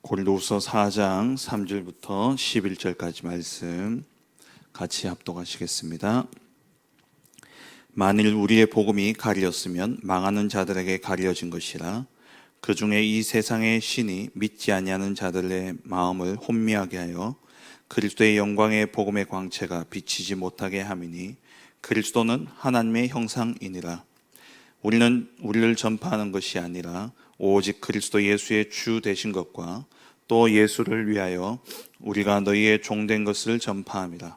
고린도후서 4장 3절부터 11절까지 말씀 같이 합독하시겠습니다. 만일 우리의 복음이 가리었으면 망하는 자들에게 가려진 것이라. 그 중에 이 세상의 신이 믿지 아니하는 자들의 마음을 혼미하게 하여 그리스도의 영광의 복음의 광채가 비치지 못하게 함이니 그리스도는 하나님의 형상이니라. 우리는 우리를 전파하는 것이 아니라 오직 그리스도 예수의 주 되신 것과 또 예수를 위하여 우리가 너희의 종된 것을 전파함이라.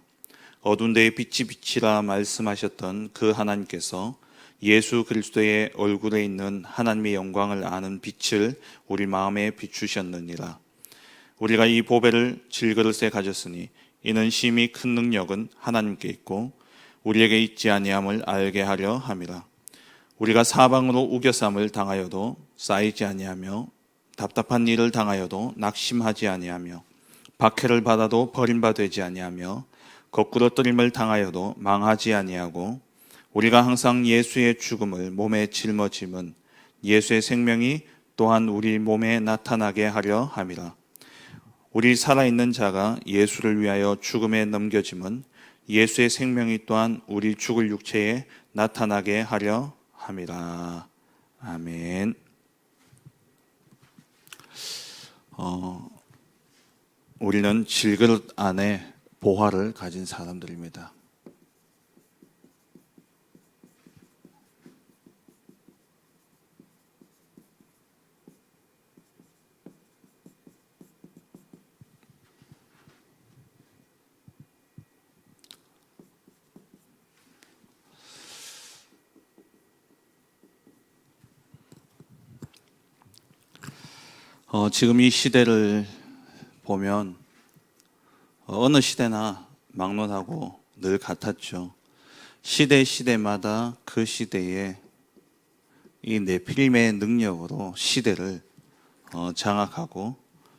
어두운 데에 빛이 비치라 말씀하셨던 그 하나님께서 예수 그리스도의 얼굴에 있는 하나님의 영광을 아는 빛을 우리 마음에 비추셨느니라. 우리가 이 보배를 질그릇에 가졌으니 이는 심히 큰 능력은 하나님께 있고 우리에게 있지 아니함을 알게 하려 함이라. 우리가 사방으로 우겨쌈을 당하여도 쌓이지 아니하며 답답한 일을 당하여도 낙심하지 아니하며 박해를 받아도 버림받지 아니하며 거꾸로 뜨림을 당하여도 망하지 아니하고 우리가 항상 예수의 죽음을 몸에 짊어짐은 예수의 생명이 또한 우리 몸에 나타나게 하려 함이라. 우리 살아있는 자가 예수를 위하여 죽음에 넘겨짐은 예수의 생명이 또한 우리 죽을 육체에 나타나게 하려 함이라. 아멘. 우리는 질그릇 안에 보화를 가진 사람들입니다. 지금 이 시대를 보면 어느 시대나 막론하고 늘 같았죠. 시대마다 그 시대에 이 네피림의 능력으로 시대를 장악하고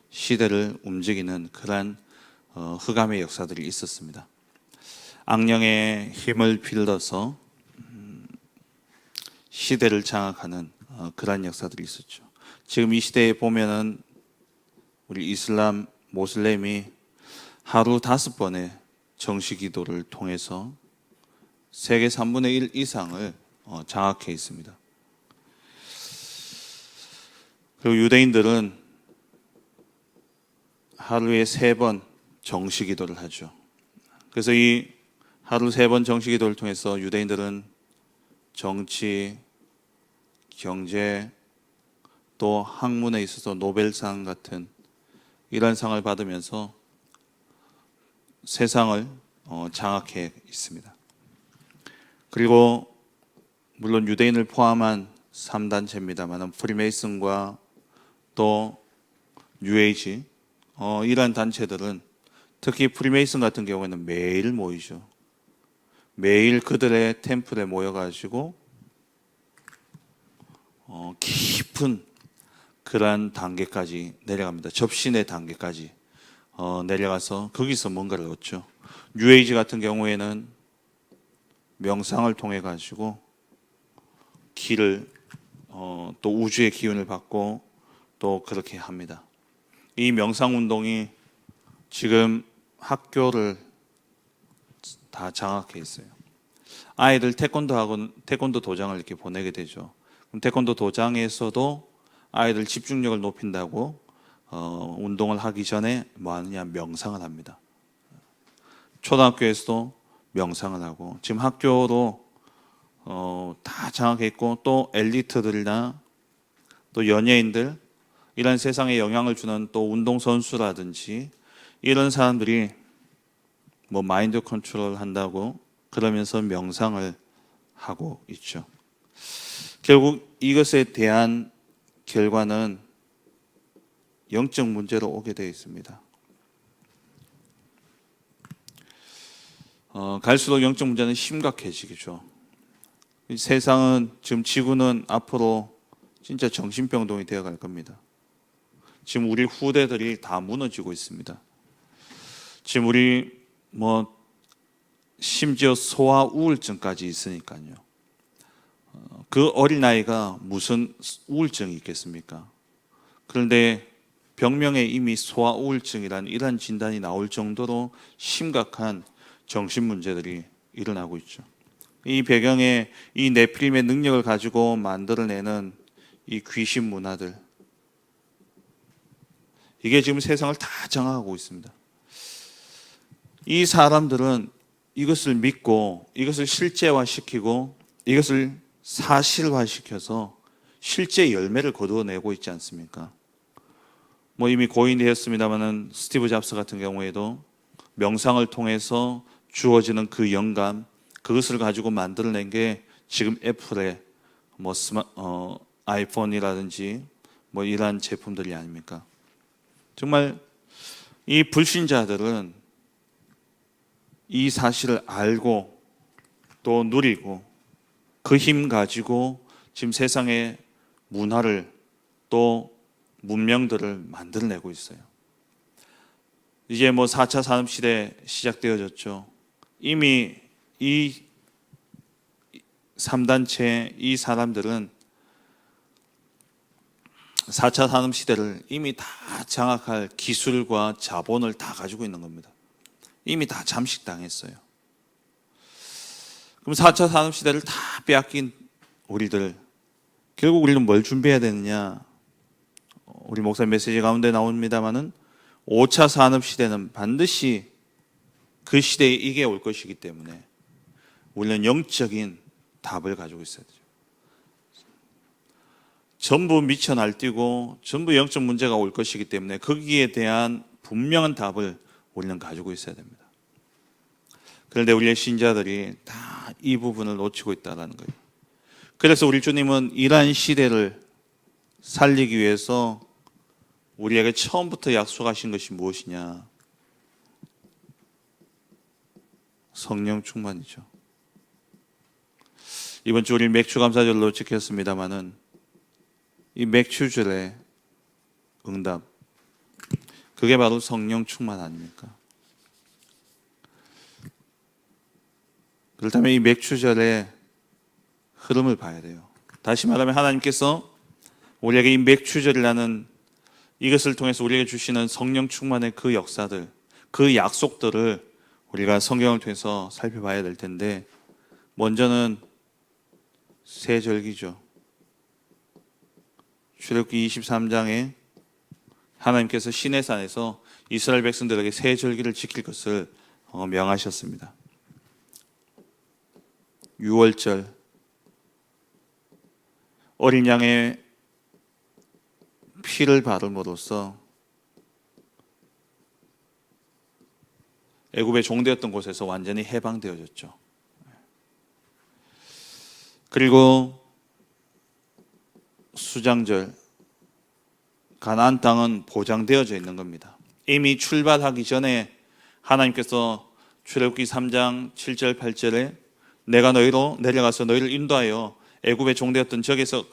시대를 움직이는 그러한 흑암의 역사들이 있었습니다. 악령의 힘을 빌려서 시대를 장악하는 그러한 역사들이 있었죠. 지금 이 시대에 보면은 우리 이슬람, 모슬렘이 하루 5번의 정시 기도를 통해서 세계 3분의 1 이상을 장악해 있습니다. 그리고 유대인들은 하루에 3번 정시 기도를 하죠. 그래서 이 하루 3번 정시 기도를 통해서 유대인들은 정치, 경제, 또 학문에 있어서 노벨상 같은 이런 상을 받으면서 세상을 장악해 있습니다. 그리고 물론 유대인을 포함한 3단체입니다만 프리메이슨과 또 뉴에이지 이러한 단체들은 특히 프리메이슨 같은 경우에는 매일 모이죠. 매일 그들의 템플에 모여가지고 깊은 그러한 단계까지 내려갑니다. 접신의 단계까지 내려가서 거기서 뭔가를 얻죠. 뉴에이지 같은 경우에는 명상을 통해 가지고 기를 또 우주의 기운을 받고 또 그렇게 합니다. 이 명상 운동이 지금 학교를 다 장악해 있어요. 아이들 태권도 학원, 태권도 도장을 이렇게 보내게 되죠. 그럼 태권도 도장에서도 아이들 집중력을 높인다고 운동을 하기 전에 뭐 하느냐, 명상을 합니다. 초등학교에서도 명상을 하고 지금 학교도 다 장악해 있고 또 엘리트들이나 또 연예인들 이런 세상에 영향을 주는 또 운동선수라든지 이런 사람들이 뭐 마인드 컨트롤 한다고 그러면서 명상을 하고 있죠. 결국 이것에 대한 결과는 영적 문제로 오게 되어 있습니다. 갈수록 영적 문제는 심각해지겠죠. 세상은 지금 지구는 앞으로 진짜 정신병동이 되어갈 겁니다. 지금 우리 후대들이 다 무너지고 있습니다. 지금 우리 심지어 소아 우울증까지 있으니까요. 그 어린아이가 무슨 우울증이 있겠습니까? 그런데 병명에 이미 소아 우울증이란 이러한 진단이 나올 정도로 심각한 정신 문제들이 일어나고 있죠. 이 배경에 이 네필림의 능력을 가지고 만들어내는 이 귀신 문화들, 이게 지금 세상을 다 장악하고 있습니다. 이 사람들은 이것을 믿고 이것을 실제화시키고 이것을 사실화시켜서 실제 열매를 거두어내고 있지 않습니까? 뭐 이미 고인되었습니다마는 스티브 잡스 같은 경우에도 명상을 통해서 주어지는 그 영감, 그것을 가지고 만들어낸 게 지금 애플의 뭐 아이폰이라든지 뭐 이러한 제품들이 아닙니까? 정말 이 불신자들은 이 사실을 알고 또 누리고 그 힘 가지고 지금 세상의 문화를 또 문명들을 만들어내고 있어요. 이제 뭐 4차 산업시대 시작되어졌죠. 이미 이 3단체 이 사람들은 4차 산업시대를 이미 다 장악할 기술과 자본을 다 가지고 있는 겁니다. 이미 다 잠식당했어요. 그럼 4차 산업시대를 다 빼앗긴 우리들, 결국 우리는 뭘 준비해야 되느냐? 우리 목사 메시지 가운데 나옵니다마는 5차 산업시대는 반드시 그 시대에 이게 올 것이기 때문에 우리는 영적인 답을 가지고 있어야 되죠. 전부 미쳐 날뛰고 전부 영적 문제가 올 것이기 때문에 거기에 대한 분명한 답을 우리는 가지고 있어야 됩니다. 그런데 우리의 신자들이 다 이 부분을 놓치고 있다는 거예요. 그래서 우리 주님은 이러한 시대를 살리기 위해서 우리에게 처음부터 약속하신 것이 무엇이냐? 성령 충만이죠. 이번 주 우리 맥주감사절로 지켰습니다마는 이 맥주절의 응답, 그게 바로 성령 충만 아닙니까? 그렇다면 이 맥주절의 흐름을 봐야 돼요. 다시 말하면 하나님께서 우리에게 이 맥주절이라는 이것을 통해서 우리에게 주시는 성령 충만의 그 역사들, 그 약속들을 우리가 성경을 통해서 살펴봐야 될 텐데, 먼저는 세절기죠. 출애굽기 23장에 하나님께서 시내산에서 이스라엘 백성들에게 세절기를 지킬 것을 명하셨습니다. 유월절, 어린 양의 피를 바름으로써 애굽의 종되었던 곳에서 완전히 해방되어졌죠. 그리고 수장절, 가나안 땅은 보장되어져 있는 겁니다. 이미 출발하기 전에 하나님께서 출애굽기 3장 7절 8절에 내가 너희로 내려가서 너희를 인도하여 애굽의 종되었던 적에서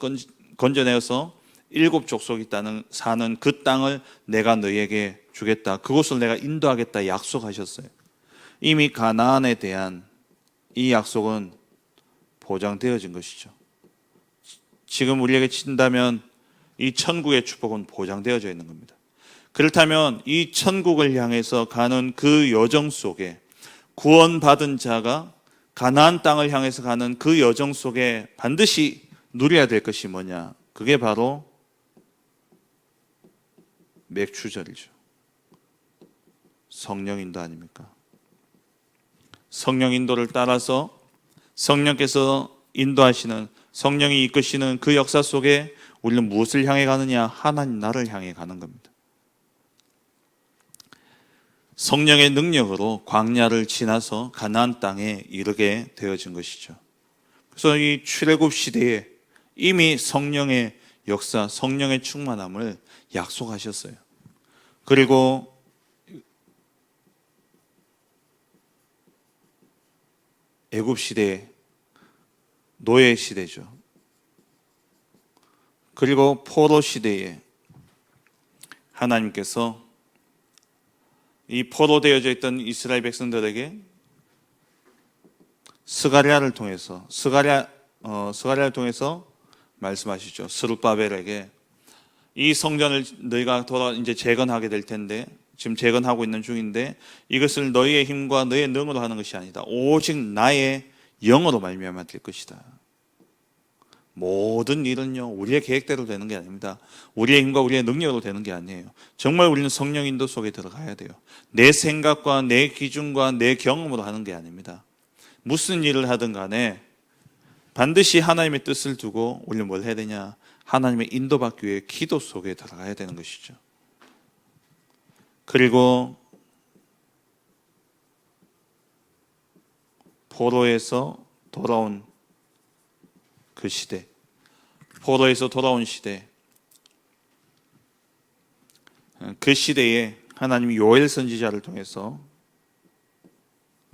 건져내어서 7 족속이 사는 그 땅을 내가 너희에게 주겠다. 그곳을 내가 인도하겠다 약속하셨어요. 이미 가나안에 대한 이 약속은 보장되어진 것이죠. 지금 우리에게 친다면 이 천국의 축복은 보장되어져 있는 겁니다. 그렇다면 이 천국을 향해서 가는 그 여정 속에 구원받은 자가 가나안 땅을 향해서 가는 그 여정 속에 반드시 누려야 될 것이 뭐냐? 그게 바로 맥주절이죠. 성령 인도 아닙니까? 성령 인도를 따라서 성령께서 인도하시는, 성령이 이끄시는 그 역사 속에 우리는 무엇을 향해 가느냐? 하나님 나라를 향해 가는 겁니다. 성령의 능력으로 광야를 지나서 가나안 땅에 이르게 되어진 것이죠. 그래서 이 출애굽 시대에 이미 성령의 역사, 성령의 충만함을 약속하셨어요. 그리고 애굽 시대에 노예 시대죠. 그리고 포로 시대에 하나님께서 이 포로되어져 있던 이스라엘 백성들에게 스가랴를 통해서 말씀하시죠. 스룹바벨에게 이 성전을 너희가 이제 재건하게 될 텐데, 지금 재건하고 있는 중인데, 이것을 너희의 힘과 너희의 능으로 하는 것이 아니다. 오직 나의 영으로 말미암아 될 것이다. 모든 일은요, 우리의 계획대로 되는 게 아닙니다. 우리의 힘과 우리의 능력으로 되는 게 아니에요. 정말 우리는 성령 인도 속에 들어가야 돼요. 내 생각과 내 기준과 내 경험으로 하는 게 아닙니다. 무슨 일을 하든 간에 반드시 하나님의 뜻을 두고 우리는 뭘 해야 되냐? 하나님의 인도받기 위해 기도 속에 들어가야 되는 것이죠. 그리고 포로에서 돌아온 그 시대, 포로에서 돌아온 시대, 그 시대에 하나님이 요엘 선지자를 통해서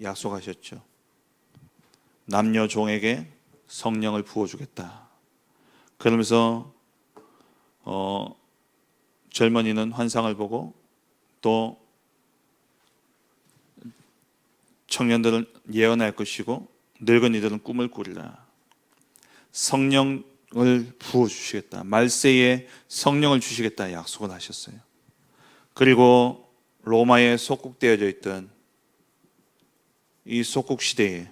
약속하셨죠. 남녀 종에게 성령을 부어주겠다. 그러면서 젊은이는 환상을 보고 또 청년들은 예언할 것이고 늙은이들은 꿈을 꾸리라. 성령을 부어주시겠다. 말세에 성령을 주시겠다 약속을 하셨어요. 그리고 로마에 속국되어져 있던 이 속국 시대에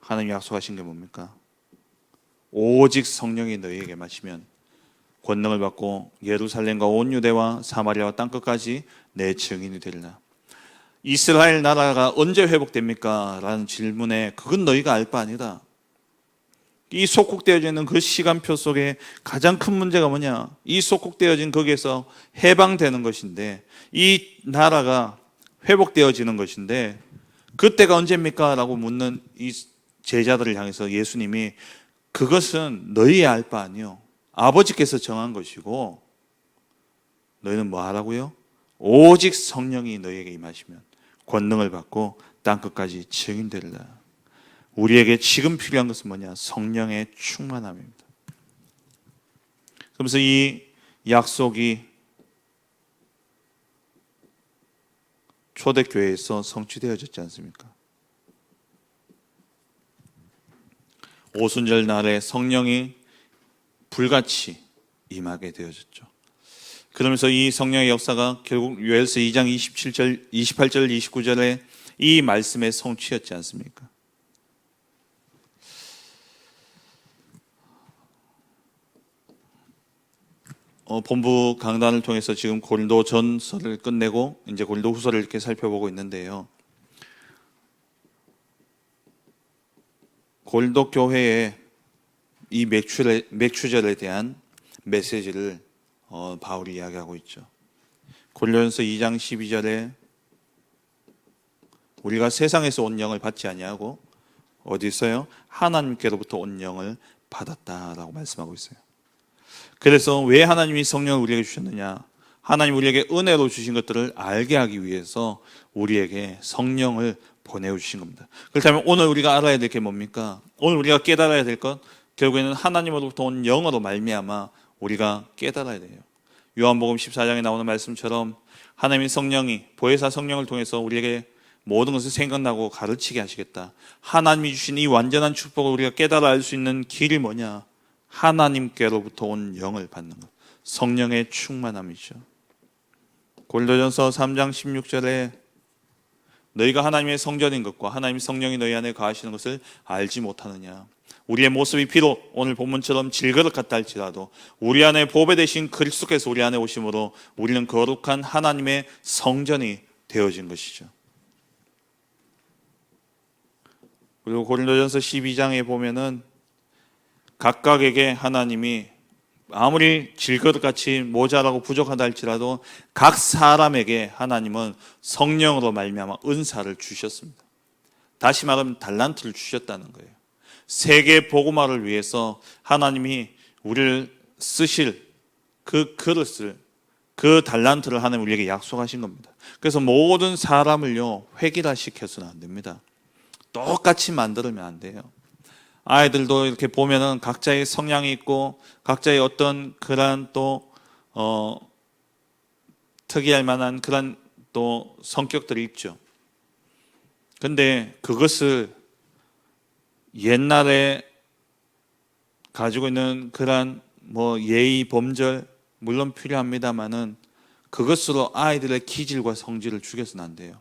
하나님 약속하신 게 뭡니까? 오직 성령이 너희에게 마시면 권능을 받고 예루살렘과 온 유대와 사마리아와 땅끝까지 내 증인이 되리라. 이스라엘 나라가 언제 회복됩니까? 라는 질문에 그건 너희가 알 바 아니다. 이 속국되어져 있는 그 시간표 속에 가장 큰 문제가 뭐냐? 이 속국되어진 거기에서 해방되는 것인데, 이 나라가 회복되어지는 것인데 그때가 언제입니까? 라고 묻는 이 제자들을 향해서 예수님이 그것은 너희의 알 바 아니요, 아버지께서 정한 것이고 너희는 뭐 하라고요? 오직 성령이 너희에게 임하시면 권능을 받고 땅끝까지 증인되리라. 우리에게 지금 필요한 것은 뭐냐? 성령의 충만함입니다. 그러면서 이 약속이 초대교회에서 성취되어졌지 않습니까? 오순절 날에 성령이 불같이 임하게 되어졌죠. 그러면서 이 성령의 역사가 결국 요엘서 2장 27절, 28절, 29절에 이 말씀의 성취였지 않습니까? 본부 강단을 통해서 지금 고린도 전서를 끝내고 이제 고린도 후서를 이렇게 살펴보고 있는데요. 고린도 교회의 이 맥추절에 대한 메시지를 바울이 이야기하고 있죠. 고린도전서 2장 12절에 우리가 세상에서 온 영을 받지 아니하고 어디서요? 하나님께로부터 온 영을 받았다라고 말씀하고 있어요. 그래서 왜 하나님이 성령을 우리에게 주셨느냐? 하나님 우리에게 은혜로 주신 것들을 알게 하기 위해서 우리에게 성령을 보내주신 겁니다. 그렇다면 오늘 우리가 알아야 될 게 뭡니까? 오늘 우리가 깨달아야 될 것, 결국에는 하나님으로부터 온 영으로 말미암아 우리가 깨달아야 돼요. 요한복음 14장에 나오는 말씀처럼 하나님의 성령이 보혜사 성령을 통해서 우리에게 모든 것을 생각나고 가르치게 하시겠다. 하나님이 주신 이 완전한 축복을 우리가 깨달아 알 수 있는 길이 뭐냐? 하나님께로부터 온 영을 받는 것, 성령의 충만함이죠. 고린도전서 3장 16절에 너희가 하나님의 성전인 것과 하나님의 성령이 너희 안에 거하시는 것을 알지 못하느냐? 우리의 모습이 비록 오늘 본문처럼 질그릇 같다 할지라도 우리 안에 보배 되신 그리스도께서 우리 안에 오심으로 우리는 거룩한 하나님의 성전이 되어진 것이죠. 그리고 고린도전서 12장에 보면은 각각에게 하나님이 아무리 질그릇같이 모자라고 부족하다 할지라도 각 사람에게 하나님은 성령으로 말미암아 은사를 주셨습니다. 다시 말하면 달란트를 주셨다는 거예요. 세계 복음화를 위해서 하나님이 우리를 쓰실 그 그릇을, 그 달란트를 하나님 우리에게 약속하신 겁니다. 그래서 모든 사람을요 획일화시켜서는 안 됩니다. 똑같이 만들면 안 돼요. 아이들도 이렇게 보면은 각자의 성향이 있고 각자의 어떤 그런 또 특이할 만한 그런 또 성격들이 있죠. 근데 그것을 옛날에 가지고 있는 그런 뭐 예의 범절, 물론 필요합니다만은 그것으로 아이들의 기질과 성질을 죽여서는 안 돼요.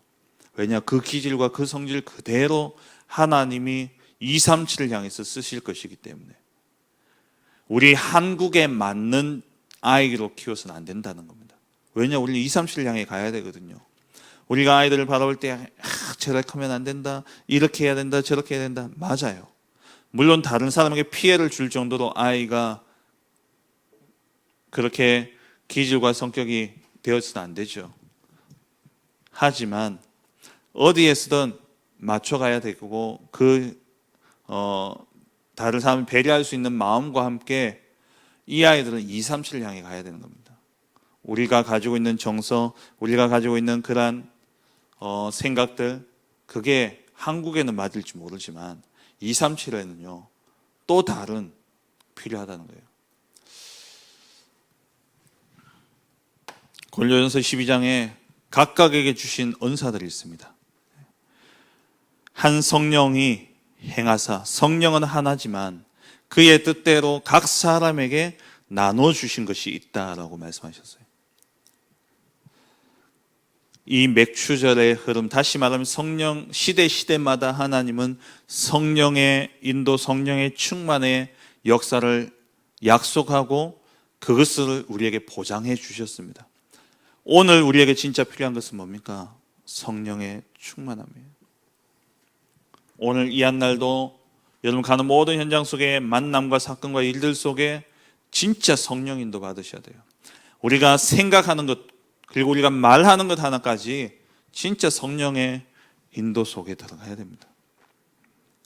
왜냐? 그 기질과 그 성질 그대로 하나님이 237을 향해서 쓰실 것이기 때문에 우리 한국에 맞는 아이로 키워서는 안 된다는 겁니다. 왜냐? 우리는 237을 향해 가야 되거든요. 우리가 아이들을 바라볼 때 저렇게 하면 안 된다, 이렇게 해야 된다, 저렇게 해야 된다. 맞아요. 물론 다른 사람에게 피해를 줄 정도로 아이가 그렇게 기질과 성격이 되어서는 안 되죠. 하지만 어디에서든 맞춰가야 되고 다른 사람을 배려할 수 있는 마음과 함께 이 아이들은 237을 향해 가야 되는 겁니다. 우리가 가지고 있는 정서, 우리가 가지고 있는 그러한 생각들, 그게 한국에는 맞을지 모르지만 237에는요 또 다른 필요하다는 거예요. 고린도전서 12장에 각각에게 주신 은사들이 있습니다. 한 성령이 행하사, 성령은 하나지만 그의 뜻대로 각 사람에게 나눠주신 것이 있다라고 말씀하셨어요. 이 맥추절의 흐름, 다시 말하면 성령, 시대마다 하나님은 성령의 인도, 성령의 충만의 역사를 약속하고 그것을 우리에게 보장해 주셨습니다. 오늘 우리에게 진짜 필요한 것은 뭡니까? 성령의 충만함이에요. 오늘 이 한날도 여러분 가는 모든 현장 속에 만남과 사건과 일들 속에 진짜 성령 인도 받으셔야 돼요. 우리가 생각하는 것 그리고 우리가 말하는 것 하나까지 진짜 성령의 인도 속에 들어가야 됩니다.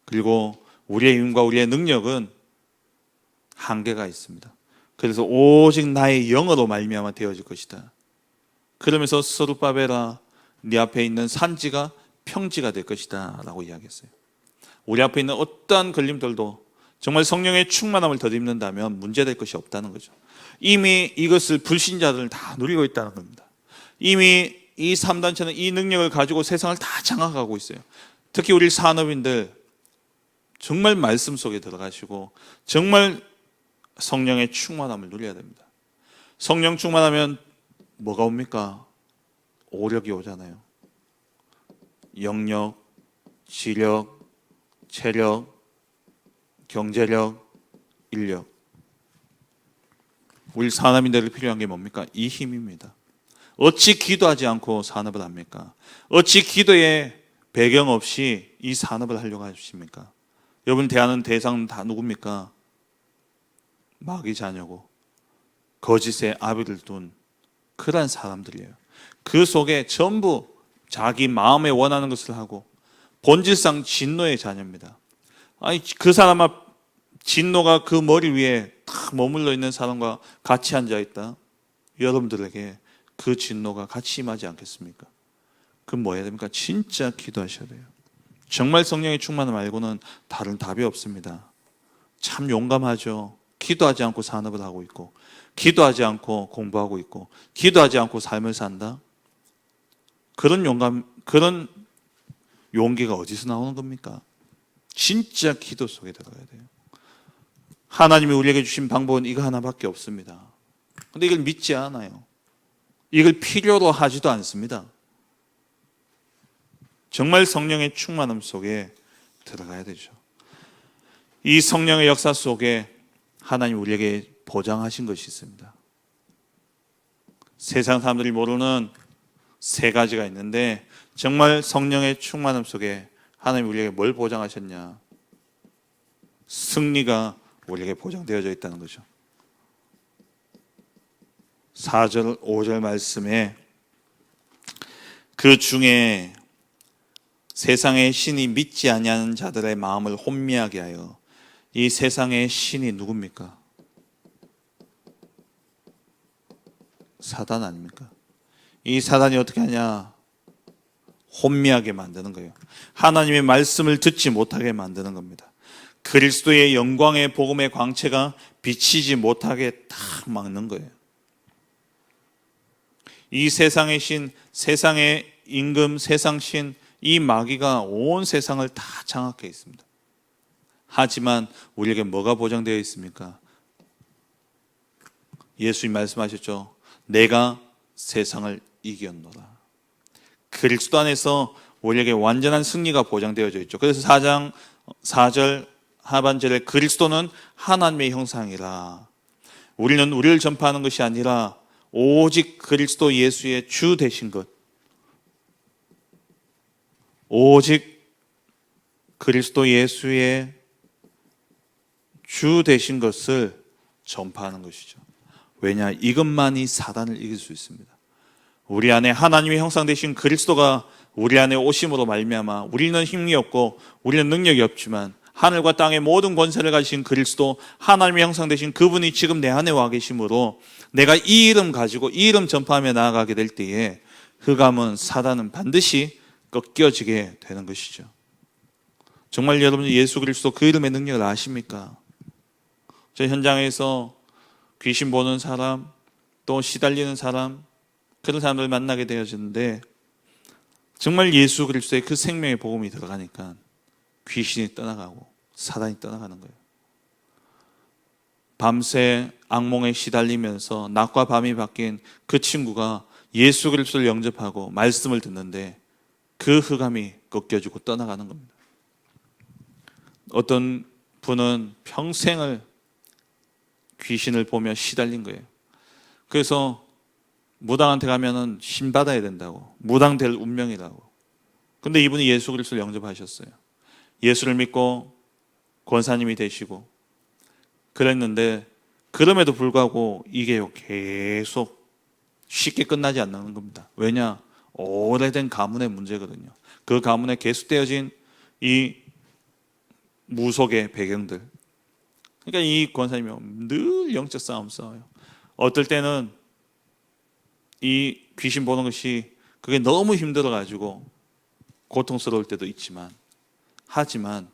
그리고 우리의 힘과 우리의 능력은 한계가 있습니다. 그래서 오직 나의 영으로 말미암아 되어질 것이다. 그러면서 스룹바벨아, 네 앞에 있는 산지가 평지가 될 것이다 라고 이야기했어요. 우리 앞에 있는 어떠한 걸림돌도 정말 성령의 충만함을 덧입는다면 문제될 것이 없다는 거죠. 이미 이것을 불신자들은 다 누리고 있다는 겁니다. 이미 이 3단체는 이 능력을 가지고 세상을 다 장악하고 있어요. 특히 우리 산업인들 정말 말씀 속에 들어가시고 정말 성령의 충만함을 누려야 됩니다. 성령 충만하면 뭐가 옵니까? 오력이 오잖아요. 영력, 지력, 체력, 경제력, 인력. 우리 산업인들에게 필요한 게 뭡니까? 이 힘입니다. 어찌 기도하지 않고 산업을 합니까? 어찌 기도의 배경 없이 이 산업을 하려고 하십니까? 여러분 대하는 대상은 다 누굽니까? 마귀 자녀고 거짓의 아비를 둔 그러한 사람들이에요. 그 속에 전부 자기 마음에 원하는 것을 하고 본질상 진노의 자녀입니다. 아니 그 사람 앞 진노가 그 머리 위에 탁 머물러 있는 사람과 같이 앉아 있다. 여러분들에게 그 진노가 같이 임하지 않겠습니까? 그럼 뭐 해야 됩니까? 진짜 기도하셔야 돼요. 정말 성령의 충만함 말고는 다른 답이 없습니다. 참 용감하죠. 기도하지 않고 산업을 하고 있고 기도하지 않고 공부하고 있고 기도하지 않고 삶을 산다. 그런 용기가 어디서 나오는 겁니까? 진짜 기도 속에 들어가야 돼요. 하나님이 우리에게 주신 방법은 이거 하나밖에 없습니다. 근데 이걸 믿지 않아요. 이걸 필요로 하지도 않습니다. 정말 성령의 충만함 속에 들어가야 되죠. 이 성령의 역사 속에 하나님 우리에게 보장하신 것이 있습니다. 세상 사람들이 모르는 세 가지가 있는데 정말 성령의 충만함 속에 하나님 우리에게 뭘 보장하셨냐? 승리가 우리에게 보장되어져 있다는 거죠. 4절, 5절 말씀에 그 중에 세상의 신이 믿지 아니하는 자들의 마음을 혼미하게 하여 이 세상의 신이 누굽니까? 사단 아닙니까? 이 사단이 어떻게 하냐? 혼미하게 만드는 거예요. 하나님의 말씀을 듣지 못하게 만드는 겁니다. 그리스도의 영광의 복음의 광채가 비치지 못하게 딱 막는 거예요. 이 세상의 신, 세상의 임금, 세상 신, 이 마귀가 온 세상을 다 장악해 있습니다. 하지만 우리에게 뭐가 보장되어 있습니까? 예수님 말씀하셨죠. 내가 세상을 이겼노라. 그리스도 안에서 우리에게 완전한 승리가 보장되어져 있죠. 그래서 4장 4절 하반절에 그리스도는 하나님의 형상이라. 우리는 우리를 전파하는 것이 아니라 오직 그리스도 예수의 주 되신 것, 오직 그리스도 예수의 주 되신 것을 전파하는 것이죠. 왜냐? 이것만이 사단을 이길 수 있습니다. 우리 안에 하나님의 형상 되신 그리스도가 우리 안에 오심으로 말미암아 우리는 힘이 없고 우리는 능력이 없지만 하늘과 땅의 모든 권세를 가지신 그리스도, 하나님의 형상 되신 그분이 지금 내 안에 와 계심으로 내가 이 이름 가지고 이 이름 전파하며 나아가게 될 때에 흑암은, 사단은 반드시 꺾여지게 되는 것이죠. 정말 여러분 예수 그리스도 그 이름의 능력을 아십니까? 저 현장에서 귀신 보는 사람, 또 시달리는 사람, 그런 사람들을 만나게 되어지는데 정말 예수 그리스도의 그 생명의 복음이 들어가니까 귀신이 떠나가고 사단이 떠나가는 거예요. 밤새 악몽에 시달리면서 낮과 밤이 바뀐 그 친구가 예수 그리스도를 영접하고 말씀을 듣는데 그 흑암이 꺾여지고 떠나가는 겁니다. 어떤 분은 평생을 귀신을 보며 시달린 거예요. 그래서 무당한테 가면은 신 받아야 된다고, 무당될 운명이라고. 근데 이분이 예수 그리스도를 영접하셨어요. 예수를 믿고 권사님이 되시고 그랬는데 그럼에도 불구하고 이게 계속 쉽게 끝나지 않는 겁니다. 왜냐? 오래된 가문의 문제거든요. 그 가문에 계속되어진 이 무속의 배경들. 그러니까 이 권사님이 늘 영적 싸움 싸워요. 어떨 때는 이 귀신 보는 것이 그게 너무 힘들어가지고 고통스러울 때도 있지만, 하지만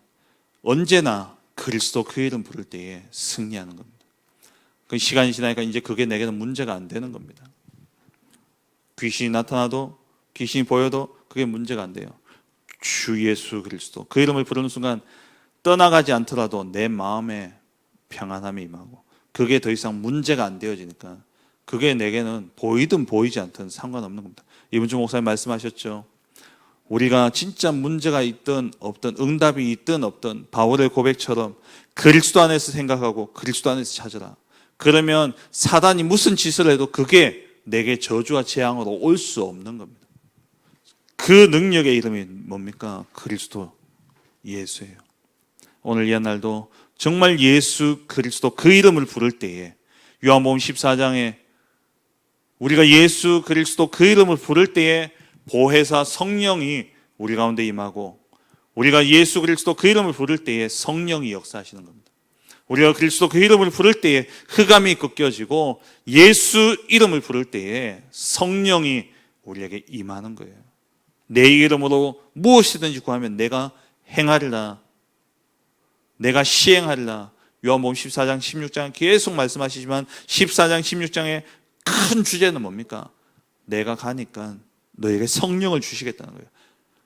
언제나 그리스도 그 이름 부를 때에 승리하는 겁니다. 그 시간이 지나니까 이제 그게 내게는 문제가 안 되는 겁니다. 귀신이 나타나도, 귀신이 보여도 그게 문제가 안 돼요. 주 예수 그리스도 그 이름을 부르는 순간 떠나가지 않더라도 내 마음에 평안함이 임하고 그게 더 이상 문제가 안 되어지니까 그게 내게는 보이든 보이지 않든 상관없는 겁니다. 이문주 목사님 말씀하셨죠. 우리가 진짜 문제가 있든 없든, 응답이 있든 없든 바울의 고백처럼 그리스도 안에서 생각하고 그리스도 안에서 찾으라. 그러면 사단이 무슨 짓을 해도 그게 내게 저주와 재앙으로 올 수 없는 겁니다. 그 능력의 이름이 뭡니까? 그리스도 예수예요. 오늘 이 날도 정말 예수 그리스도 그 이름을 부를 때에 요한복음 14장에 우리가 예수 그리스도 그 이름을 부를 때에 보혜사 성령이 우리 가운데 임하고 우리가 예수 그리스도 그 이름을 부를 때에 성령이 역사하시는 겁니다. 우리가 그리스도 그 이름을 부를 때에 흑암이 꺾여지고 예수 이름을 부를 때에 성령이 우리에게 임하는 거예요. 내 이름으로 무엇이든지 구하면 내가 행하리라, 내가 시행하리라. 요한복음 14장 16장 계속 말씀하시지만 14장 16장의 큰 주제는 뭡니까? 내가 가니까 너에게 성령을 주시겠다는 거예요.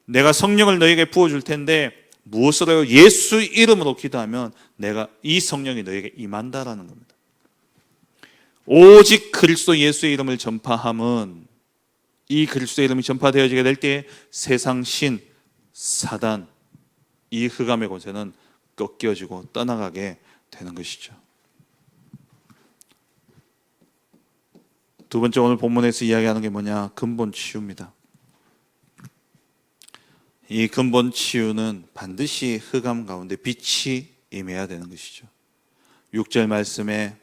내가 성령을 너에게 부어줄 텐데 무엇으로요? 예수 이름으로 기도하면 내가 이 성령이 너에게 임한다라는 겁니다. 오직 그리스도 예수의 이름을 전파함은 이 그리스도의 이름이 전파되어지게 될 때 세상 신, 사단, 이 흑암의 권세는 꺾여지고 떠나가게 되는 것이죠. 두 번째 오늘 본문에서 이야기하는 게 뭐냐? 근본 치유입니다. 이 근본 치유는 반드시 흑암 가운데 빛이 임해야 되는 것이죠. 6절 말씀에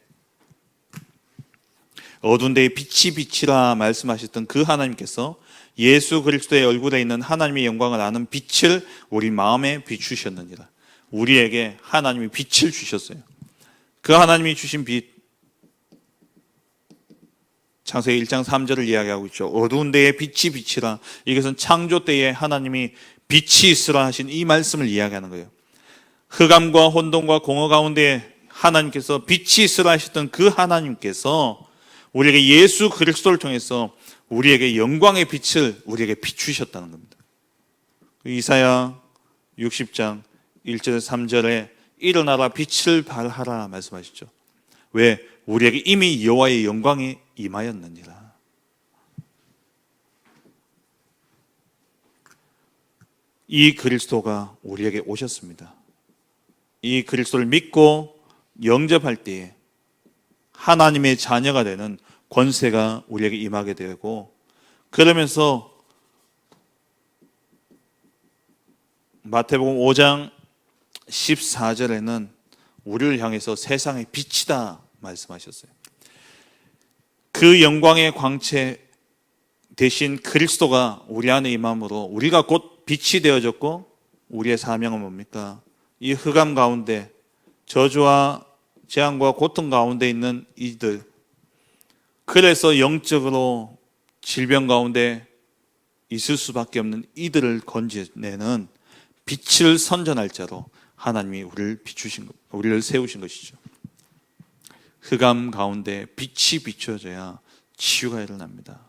어두운 데에 빛이 비치라 말씀하셨던 그 하나님께서 예수 그리스도의 얼굴에 있는 하나님의 영광을 아는 빛을 우리 마음에 비추셨느니라. 우리에게 하나님이 빛을 주셨어요. 그 하나님이 주신 빛, 창세기 1장 3절을 이야기하고 있죠. 어두운 데에 빛이 비치라. 이것은 창조 때에 하나님이 빛이 있으라 하신 이 말씀을 이야기하는 거예요. 흑암과 혼돈과 공허 가운데 하나님께서 빛이 있으라 하셨던 그 하나님께서 우리에게 예수 그리스도를 통해서 우리에게 영광의 빛을 우리에게 비추셨다는 겁니다. 이사야 60장 1절 3절에 일어나라 빛을 발하라 말씀하시죠. 왜? 우리에게 이미 여호와의 영광이 임하였느니라. 이 그리스도가 우리에게 오셨습니다. 이 그리스도를 믿고 영접할 때에 하나님의 자녀가 되는 권세가 우리에게 임하게 되고, 그러면서 마태복음 5장 14절에는 우리를 향해서 세상의 빛이다 말씀하셨어요. 그 영광의 광채 대신 그리스도가 우리 안에 임함으로 우리가 곧 빛이 되어졌고, 우리의 사명은 뭡니까? 이 흑암 가운데 저주와 재앙과 고통 가운데 있는 이들, 그래서 영적으로 질병 가운데 있을 수밖에 없는 이들을 건져내는 빛을 선전할 자로 하나님이 우리를 세우신 것이죠. 흑암 가운데 빛이 비춰져야 치유가 일어납니다.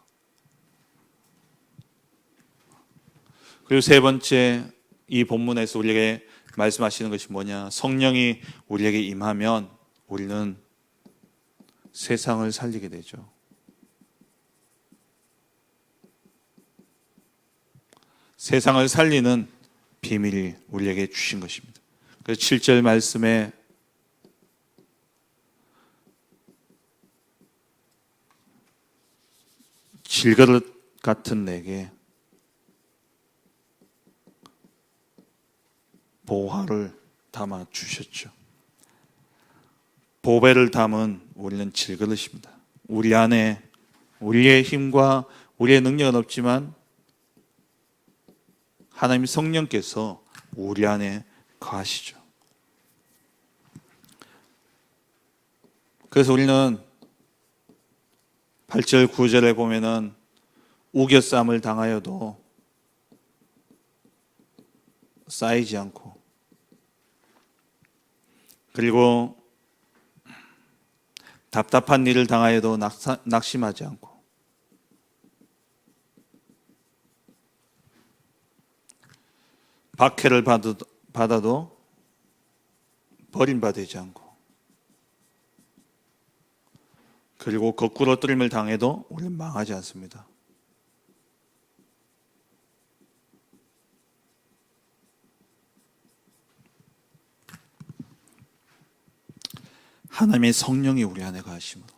그리고 세 번째, 이 본문에서 우리에게 말씀하시는 것이 뭐냐? 성령이 우리에게 임하면 우리는 세상을 살리게 되죠. 세상을 살리는 비밀이 우리에게 주신 것입니다. 그래서 7절 말씀에 질그릇 같은 내게 보화를 담아 주셨죠. 보배를 담은 우리는 질그릇입니다. 우리 안에 우리의 힘과 우리의 능력은 없지만 하나님 성령께서 우리 안에 거하시죠. 그래서 우리는 8절 9절에 보면은 우겨쌈을 당하여도 쌓이지 않고, 그리고 답답한 일을 당하여도 낙심하지 않고, 박해를 받아도 버림받지 않고, 그리고 거꾸로 뜨림을 당해도 우리는 망하지 않습니다. 하나님의 성령이 우리 안에 거하심으로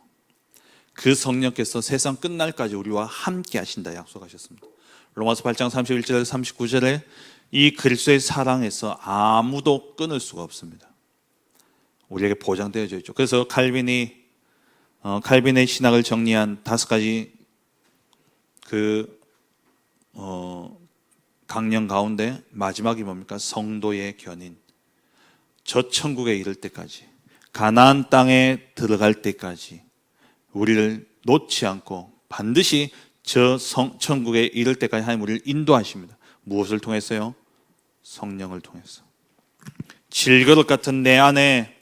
그 성령께서 세상 끝날까지 우리와 함께 하신다 약속하셨습니다. 로마서 8장 31절 39절에 이 그리스도의 사랑에서 아무도 끊을 수가 없습니다. 우리에게 보장되어져 있죠. 그래서 칼빈의 신학을 정리한 5가지 강령 가운데 마지막이 뭡니까? 성도의 견인. 저 천국에 이를 때까지, 가나안 땅에 들어갈 때까지 우리를 놓지 않고 반드시 저 천국에 이를 때까지 하나님 우리를 인도하십니다. 무엇을 통해서요? 성령을 통해서. 질그릇 같은 내 안에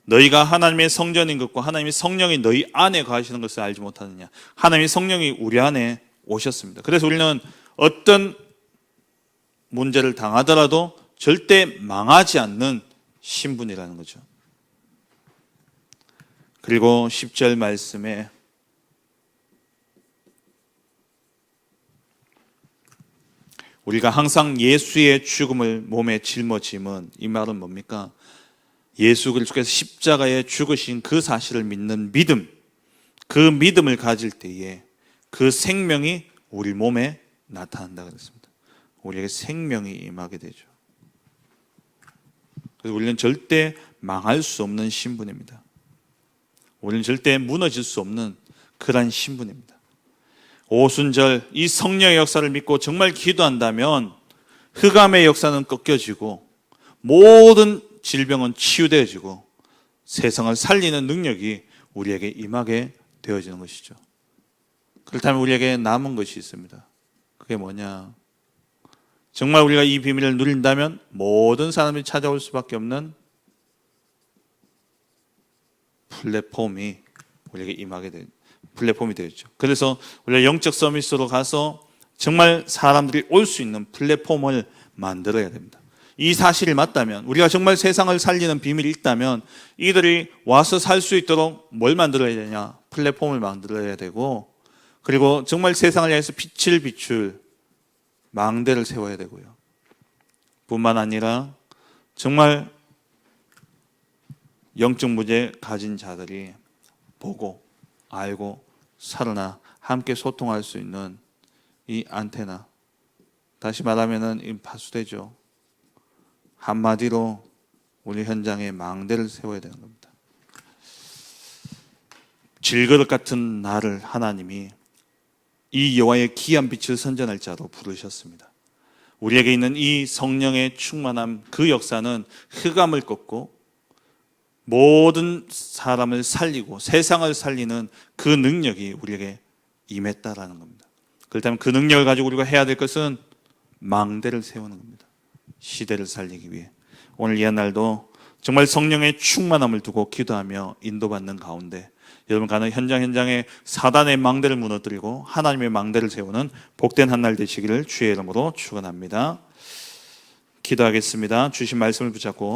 너희가 하나님의 성전인 것과 하나님의 성령이 너희 안에 거하시는 것을 알지 못하느냐. 하나님의 성령이 우리 안에 오셨습니다. 그래서 우리는 어떤 문제를 당하더라도 절대 망하지 않는 신분이라는 거죠. 그리고 10절 말씀에 우리가 항상 예수의 죽음을 몸에 짊어짐은, 이 말은 뭡니까? 예수 그리스도께서 십자가에 죽으신 그 사실을 믿는 믿음, 그 믿음을 가질 때에 그 생명이 우리 몸에 나타난다 그랬습니다. 우리에게 생명이 임하게 되죠. 그래서 우리는 절대 망할 수 없는 신분입니다. 우리는 절대 무너질 수 없는 그러한 신분입니다. 오순절 이 성령의 역사를 믿고 정말 기도한다면 흑암의 역사는 꺾여지고 모든 질병은 치유되어지고 세상을 살리는 능력이 우리에게 임하게 되어지는 것이죠. 그렇다면 우리에게 남은 것이 있습니다. 그게 뭐냐? 정말 우리가 이 비밀을 누린다면 모든 사람이 찾아올 수밖에 없는 플랫폼이 우리에게 임하게 된 플랫폼이 되었죠. 그래서 우리가 영적 서밋으로 가서 정말 사람들이 올 수 있는 플랫폼을 만들어야 됩니다. 이 사실이 맞다면, 우리가 정말 세상을 살리는 비밀이 있다면 이들이 와서 살 수 있도록 뭘 만들어야 되냐? 플랫폼을 만들어야 되고, 그리고 정말 세상을 향해서 빛을 비출 망대를 세워야 되고요. 뿐만 아니라 정말 영적 문제 가진 자들이 보고 알고 살아나 함께 소통할 수 있는 이 안테나, 다시 말하면은 이 파수대죠. 한마디로 우리 현장에 망대를 세워야 되는 겁니다. 질그릇 같은 나를 하나님이 이 여호와의 귀한 빛을 선전할 자로 부르셨습니다. 우리에게 있는 이 성령의 충만함, 그 역사는 흑암을 꺾고 모든 사람을 살리고 세상을 살리는 그 능력이 우리에게 임했다라는 겁니다. 그렇다면 그 능력을 가지고 우리가 해야 될 것은 망대를 세우는 겁니다. 시대를 살리기 위해. 오늘 이 한날도 정말 성령의 충만함을 두고 기도하며 인도받는 가운데 여러분 가는 현장에 사단의 망대를 무너뜨리고 하나님의 망대를 세우는 복된 한날 되시기를 주의 이름으로 축원합니다. 기도하겠습니다. 주신 말씀을 붙잡고